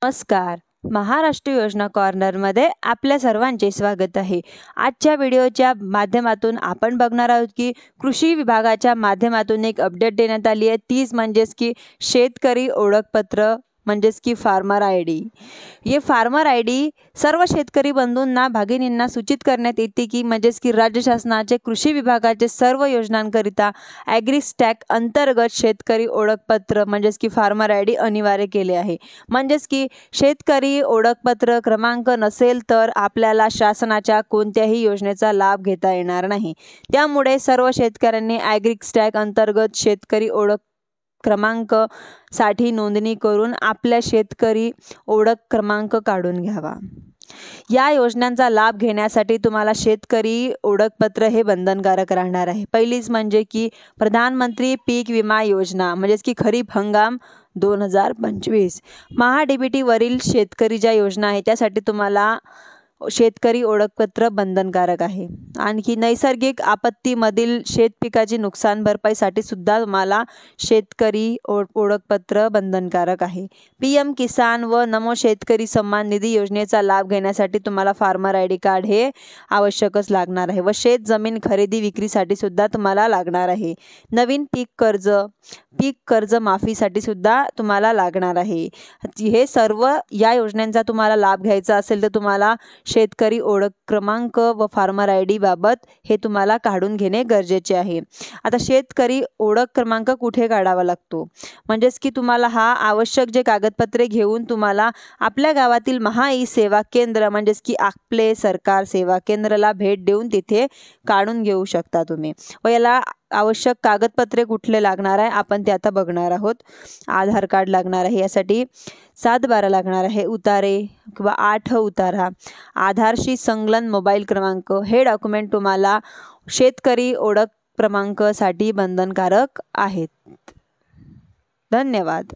नमस्कार. महाराष्ट्र योजना कॉर्नरमध्ये आपल्या सर्वांचे स्वागत आहे. आजच्या व्हिडिओच्या माध्यमातून आपण बघणार आहोत की कृषी विभागाच्या माध्यमातून एक अपडेट देण्यात आली आहे. तीच म्हणजेच की शेतकरी ओळखपत्र म्हणजेच की फार्मर आय डी. ये फार्मर आय डी सर्व शेतकरी बंधूंना भगिनींना सूचित करण्यात येते की म्हणजेच की राज्य शासनाचे कृषी विभागाचे सर्व योजनांकरिता ॲग्रीस्टॅक अंतर्गत शेतकरी ओळखपत्र म्हणजेच की फार्मर आय डी अनिवार्य केले आहे. म्हणजेच की शेतकरी ओळखपत्र क्रमांक नसेल तर आपल्याला शासनाच्या कोणत्याही योजनेचा लाभ घेता येणार नाही. त्यामुळे सर्व शेतकऱ्यांनी ॲग्रीस्टॅक अंतर्गत शेतकरी ओळख क्रमांक साठी नोंदणी करून आपल्या शेतकरी ओळख क्रमांक काढून घ्यावा. या योजनांचा लाभ घेण्यासाठी तुम्हाला शेतकरी ओळखपत्र हे बंधनकारक राहणार आहे. पहिलीच म्हणजे की प्रधानमंत्री पीक विमा योजना म्हणजेच की खरीप हंगाम 2025. महा-DBT वरील शेतकरी ज्या योजना आहे त्यासाठी तुम्हाला शेतकरी ओळखपत्र बंधनकारक आहे. आणखी नैसर्गिक आपत्तीमधील शेतपिकाची नुकसान भरपाईसाठी सुद्धा तुम्हाला शेतकरी ओळखपत्र बंधनकारक आहे. PM किसान व नमो शेतकरी सन्मान निधी योजनेचा लाभ घेण्यासाठी तुम्हाला फार्मर आय डी कार्ड हे आवश्यकच लागणार आहे व शेत जमीन खरेदी विक्रीसाठी सुद्धा तुम्हाला लागणार आहे. नवीन पीक कर्ज माफीसाठी सुद्धा तुम्हाला लागणार आहे. हे सर्व या योजनांचा तुम्हाला लाभ घ्यायचा असेल तर तुम्हाला शेतकरी ओळख क्रमांक व फार्मर आय डी बाबत हे तुम्हाला काढून घेणे गरजेचे आहे. आता शेतकरी ओळख क्रमांक कुठे काढावा लागतो म्हणजेच की तुम्हाला हा आवश्यक जे कागदपत्रे घेऊन तुम्हाला आपल्या गावातील महा सेवा केंद्र म्हणजेच की आपले सरकार सेवा केंद्राला भेट देऊन तिथे काढून घेऊ शकता तुम्ही. व याला आवश्यक कागदपत्रे कुठले लागणार आहे आपण ते आता बघणार आहोत. आधार कार्ड लागणार आहे, यासाठी 7/12 लागणार आहे, उतारे किंवा 8 उतारा, आधारशी संलग्न मोबाईल क्रमांक हे डॉक्युमेंट तुम्हाला शेतकरी ओळख क्रमांकासाठी बंधनकारक आहेत. धन्यवाद.